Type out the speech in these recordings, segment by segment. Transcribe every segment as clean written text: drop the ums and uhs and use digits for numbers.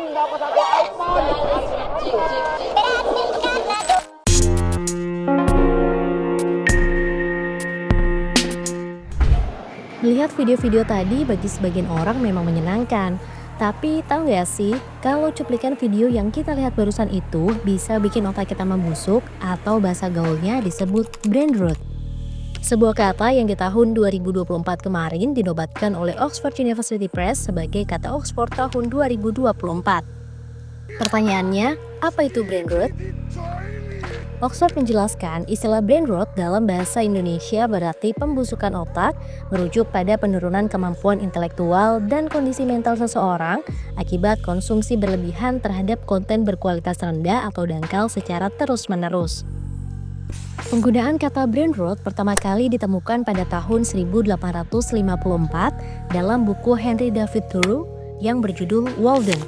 dapat satu iPhone. Melihat video-video tadi bagi sebagian orang memang menyenangkan. Tapi tahu nggak sih, kalau cuplikan video yang kita lihat barusan itu bisa bikin otak kita membusuk atau bahasa gaulnya disebut brain rot. Sebuah kata yang di tahun 2024 kemarin dinobatkan oleh Oxford University Press sebagai kata Oxford tahun 2024. Pertanyaannya, apa itu brain rot? Oxford menjelaskan istilah brain rot dalam bahasa Indonesia berarti pembusukan otak, merujuk pada penurunan kemampuan intelektual dan kondisi mental seseorang akibat konsumsi berlebihan terhadap konten berkualitas rendah atau dangkal secara terus-menerus. Penggunaan kata brain rot pertama kali ditemukan pada tahun 1854 dalam buku Henry David Thoreau yang berjudul Walden.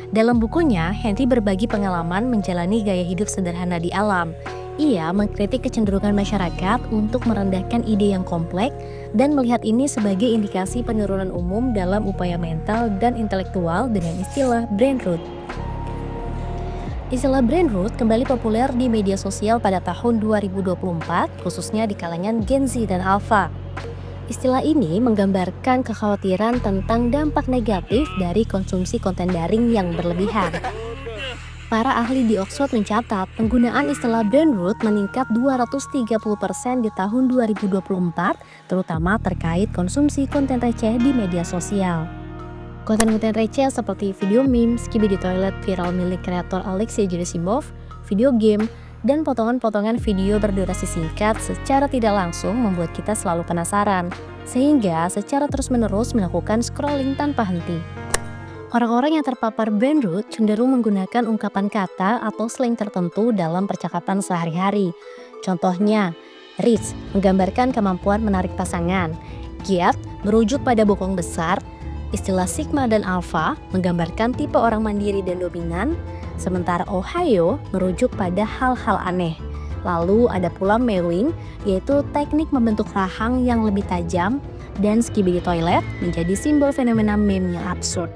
Dalam bukunya, Henry berbagi pengalaman menjalani gaya hidup sederhana di alam. Ia mengkritik kecenderungan masyarakat untuk merendahkan ide yang kompleks dan melihat ini sebagai indikasi penurunan umum dalam upaya mental dan intelektual dengan istilah brain rot. Istilah brain rot kembali populer di media sosial pada tahun 2024, khususnya di kalangan Gen Z dan Alpha. Istilah ini menggambarkan kekhawatiran tentang dampak negatif dari konsumsi konten daring yang berlebihan. Para ahli di Oxford mencatat penggunaan istilah brain rot meningkat 230% di tahun 2024, terutama terkait konsumsi konten receh di media sosial. Konten-konten receh seperti video meme, Skibidi Toilet viral milik kreator Alexei Gerasimov, video game, dan potongan-potongan video berdurasi singkat secara tidak langsung membuat kita selalu penasaran, sehingga secara terus-menerus melakukan scrolling tanpa henti. Orang-orang yang terpapar brain rot cenderung menggunakan ungkapan kata atau slang tertentu dalam percakapan sehari-hari. Contohnya, reach menggambarkan kemampuan menarik pasangan, giat merujuk pada bokong besar, istilah sigma dan alpha menggambarkan tipe orang mandiri dan dominan, sementara Ohio merujuk pada hal-hal aneh. Lalu ada pula mewing, yaitu teknik membentuk rahang yang lebih tajam, dan Skibidi Toilet menjadi simbol fenomena meme yang absurd.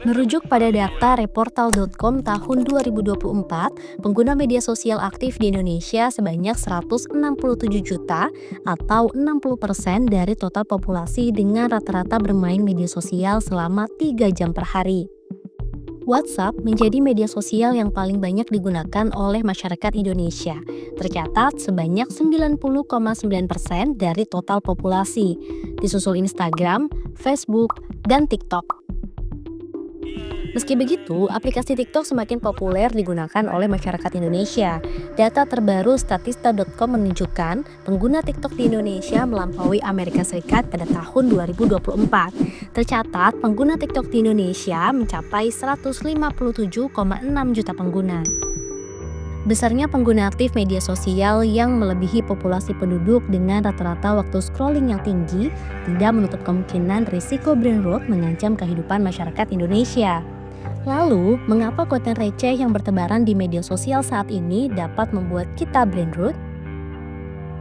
Merujuk pada data reportal.com tahun 2024, pengguna media sosial aktif di Indonesia sebanyak 167 juta atau 60% dari total populasi dengan rata-rata bermain media sosial selama 3 jam per hari. WhatsApp menjadi media sosial yang paling banyak digunakan oleh masyarakat Indonesia. Tercatat sebanyak 90,9% dari total populasi, disusul Instagram, Facebook, dan TikTok. Meski begitu, aplikasi TikTok semakin populer digunakan oleh masyarakat Indonesia. Data terbaru statista.com menunjukkan pengguna TikTok di Indonesia melampaui Amerika Serikat pada tahun 2024. Tercatat, pengguna TikTok di Indonesia mencapai 157,6 juta pengguna. Besarnya pengguna aktif media sosial yang melebihi populasi penduduk dengan rata-rata waktu scrolling yang tinggi tidak menutup kemungkinan risiko brain rot mengancam kehidupan masyarakat Indonesia. Lalu, mengapa konten receh yang bertebaran di media sosial saat ini dapat membuat kita brain rot?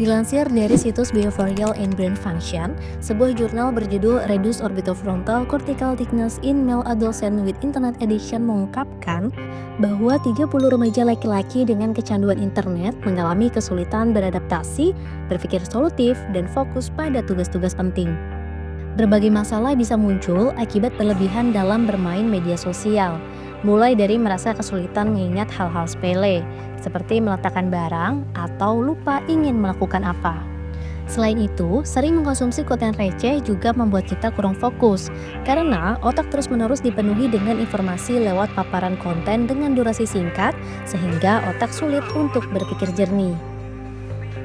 Dilansir dari situs Behavioral and Brain Function, sebuah jurnal berjudul Reduced Orbitofrontal Cortical Thickness in Male Adolescent with Internet Addiction mengungkapkan bahwa 30 remaja laki-laki dengan kecanduan internet mengalami kesulitan beradaptasi, berpikir solutif, dan fokus pada tugas-tugas penting. Berbagai masalah bisa muncul akibat berlebihan dalam bermain media sosial, mulai dari merasa kesulitan mengingat hal-hal sepele, seperti meletakkan barang atau lupa ingin melakukan apa. Selain itu, sering mengkonsumsi konten receh juga membuat kita kurang fokus, karena otak terus-menerus dipenuhi dengan informasi lewat paparan konten dengan durasi singkat, sehingga otak sulit untuk berpikir jernih.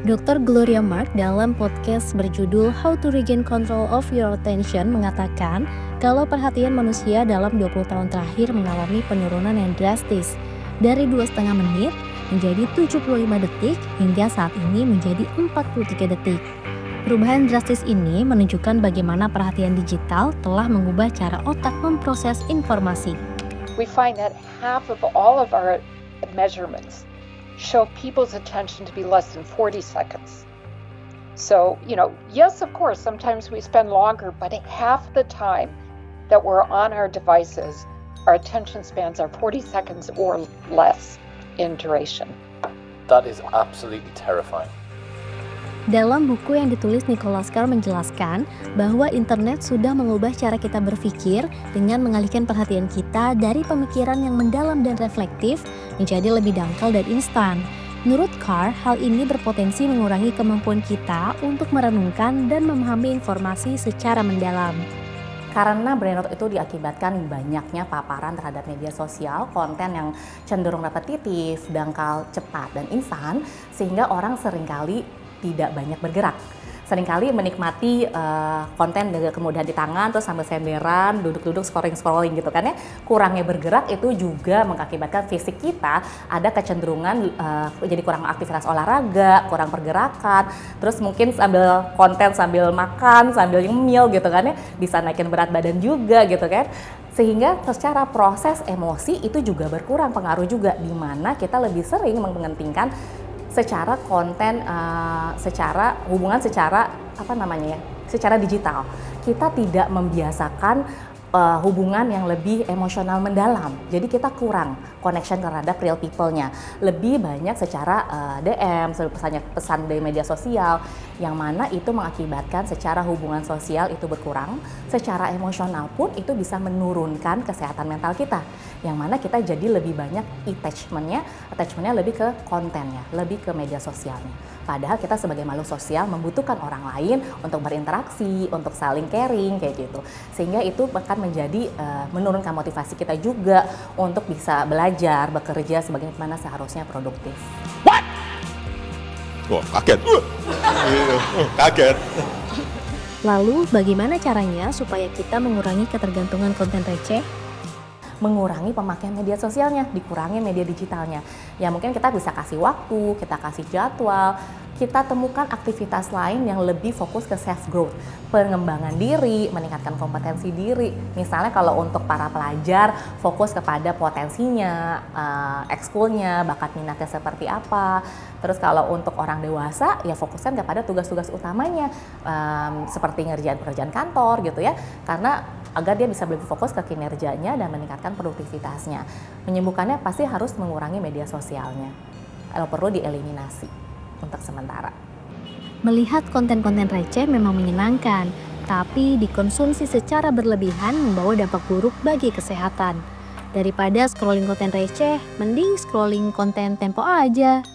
Dr. Gloria Mark dalam podcast berjudul How to Regain Control of Your Attention mengatakan kalau perhatian manusia dalam 20 tahun terakhir mengalami penurunan yang drastis dari 2,5 menit menjadi 75 detik hingga saat ini menjadi 43 detik. Perubahan drastis ini menunjukkan bagaimana perhatian digital telah mengubah cara otak memproses informasi. We find that half of all of our measurements show people's attention to be less than 40 seconds. So, yes, of course, sometimes we spend longer, but half the time that we're on our devices, our attention spans are 40 seconds or less in duration. That is absolutely terrifying. Dalam buku yang ditulis Nicholas Carr menjelaskan bahwa internet sudah mengubah cara kita berpikir dengan mengalihkan perhatian kita dari pemikiran yang mendalam dan reflektif menjadi lebih dangkal dan instan. Menurut Carr, hal ini berpotensi mengurangi kemampuan kita untuk merenungkan dan memahami informasi secara mendalam. Karena brain rot itu diakibatkan banyaknya paparan terhadap media sosial, konten yang cenderung repetitif, dangkal, cepat, dan instan, sehingga orang seringkali tidak banyak bergerak. Seringkali menikmati konten kemudian di tangan terus sambil senderan, duduk-duduk scrolling gitu kan ya. Kurangnya bergerak itu juga mengakibatkan fisik kita ada kecenderungan jadi kurang aktivitas olahraga, kurang pergerakan. Terus mungkin sambil konten sambil makan, sambil nyemil gitu kan ya, bisa naikin berat badan juga gitu kan. Sehingga secara proses emosi itu juga berkurang, pengaruh juga di mana kita lebih sering mementingkan secara konten, secara hubungan secara secara digital. Kita tidak membiasakan hubungan yang lebih emosional mendalam. Jadi kita kurang connection terhadap real people-nya. Lebih banyak secara DM, pesan dari media sosial, yang mana itu mengakibatkan secara hubungan sosial itu berkurang, secara emosional pun itu bisa menurunkan kesehatan mental kita. Yang mana kita jadi lebih banyak attachment-nya lebih ke kontennya, lebih ke media sosialnya. Padahal kita sebagai makhluk sosial membutuhkan orang lain untuk berinteraksi, untuk saling caring kayak gitu. Sehingga itu akan menjadi menurunkan motivasi kita juga untuk bisa belajar, bekerja sebagaimana seharusnya produktif. What? Wah, kaget. Kaget. Lalu bagaimana caranya supaya kita mengurangi ketergantungan konten receh? Mengurangi pemakaian media sosialnya, dikurangi media digitalnya. Ya mungkin kita bisa kasih waktu, kita kasih jadwal, kita temukan aktivitas lain yang lebih fokus ke self growth, pengembangan diri, meningkatkan kompetensi diri. Misalnya kalau untuk para pelajar fokus kepada potensinya, ekskulnya, bakat minatnya seperti apa. Terus kalau untuk orang dewasa ya fokuskan kepada tugas-tugas utamanya, seperti ngerjain pekerjaan kantor gitu ya, karena agar dia bisa lebih fokus ke kinerjanya dan meningkatkan produktivitasnya. Menyembuhkannya pasti harus mengurangi media sosialnya. Kalau perlu dieliminasi untuk sementara. Melihat konten-konten receh memang menyenangkan, tapi dikonsumsi secara berlebihan membawa dampak buruk bagi kesehatan. Daripada scrolling konten receh, mending scrolling konten tempo aja.